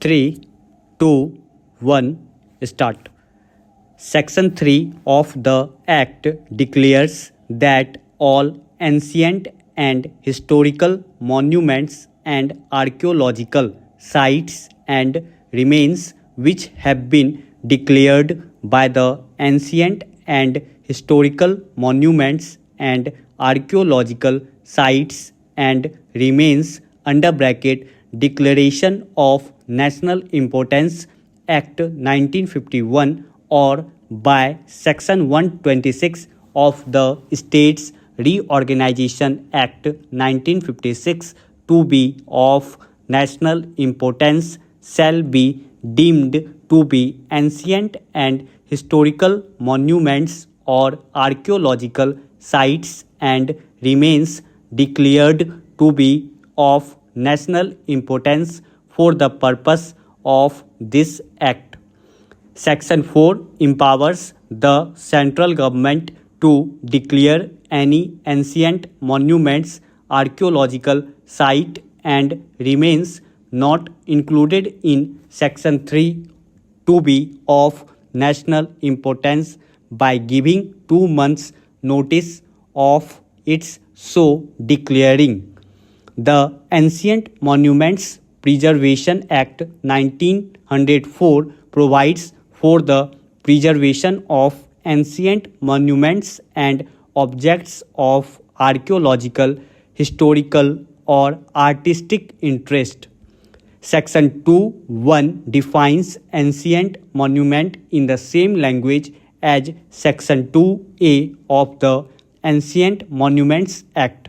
3, 2, 1, start. Section 3 of the Act declares that all ancient and historical monuments and archaeological sites and remains which have been declared by the Ancient and Historical Monuments and Archaeological Sites and Remains under bracket Declaration of National Importance Act 1951 or by Section 126 of the States Reorganization Act 1956 to be of national importance shall be deemed to be ancient and historical monuments or archaeological sites and remains declared to be of national importance for the purpose of this Act. Section 4 empowers the central government to declare any ancient monuments, archaeological site and remains not included in Section 3 to be of national importance by giving 2 months notice of its so declaring. The Ancient Monuments Preservation Act 1904 provides for the preservation of ancient monuments and objects of archaeological, historical, or artistic interest. Section 2(1) defines ancient monument in the same language as Section 2(a) of the Ancient Monuments Act.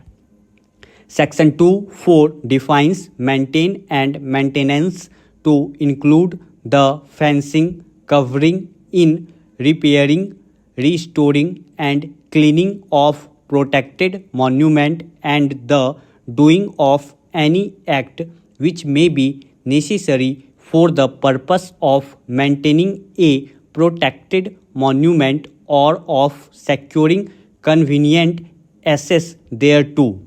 Section 2(4) defines maintain and maintenance to include the fencing, covering in, repairing, restoring and cleaning of protected monument and the doing of any act which may be necessary for the purpose of maintaining a protected monument or of securing convenient access thereto.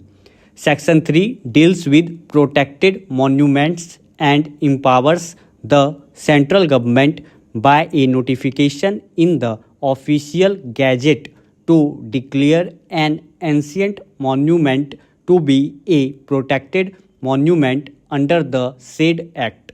Section 3 deals with protected monuments and empowers the central government by a notification in the official gazette to declare an ancient monument to be a protected monument under the said Act.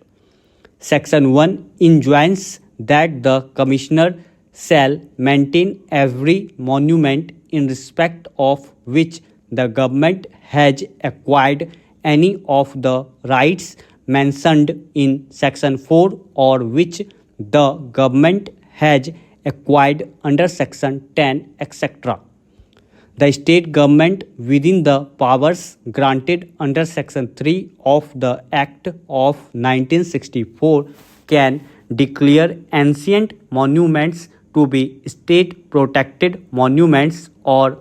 Section 1 enjoins that the Commissioner shall maintain every monument in respect of which the government has acquired any of the rights mentioned in Section 4 or which the government has acquired under Section 10, etc. The state government, within the powers granted under Section 3 of the Act of 1964, can declare ancient monuments to be state-protected monuments or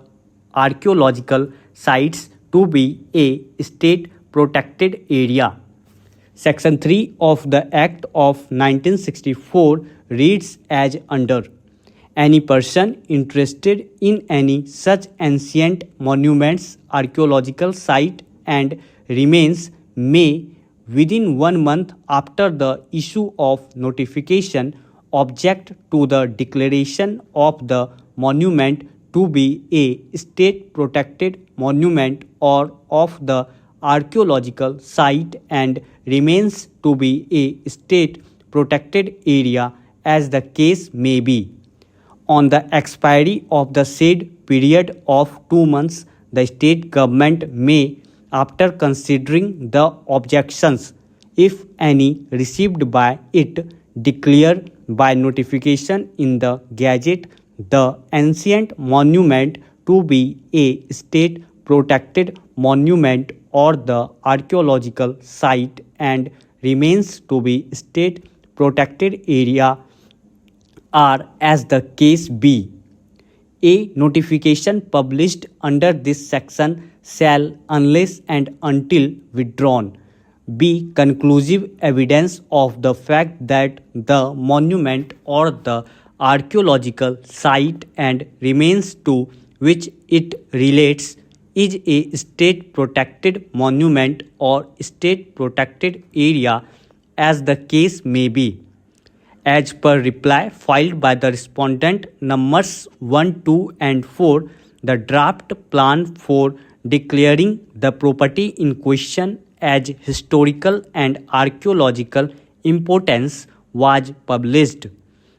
archaeological sites to be a state-protected area. Section 3 of the Act of 1964 reads as under. Any person interested in any such ancient monuments, archaeological site and remains may, within 1 month after the issue of notification, object to the declaration of the monument to be a state-protected monument or of the archaeological site and remains to be a state-protected area as the case may be. On the expiry of the said period of 2 months, the state government may, after considering the objections, if any, received by it, declare by notification in the Gazette the ancient monument to be a state-protected monument or the archaeological site and remains to be state-protected area or as the case be. A notification published under this section shall, unless and until withdrawn, be conclusive evidence of the fact that the monument or the archaeological site and remains to which it relates is a state protected monument or state protected area as the case may be. As per reply filed by the respondent numbers 1, 2 and 4, the draft plan for declaring the property in question as historical and archaeological importance was published.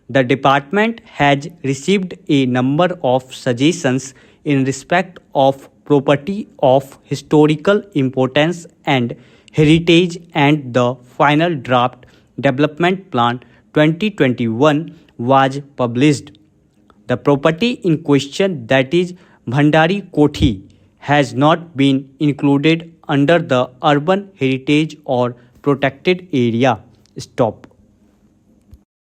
The department has received a number of suggestions in respect of property of historical importance and heritage, and the final draft development plan 2021 was published. The property in question, that is Bhandari Kothi, has not been included under the urban heritage or protected area. Stop.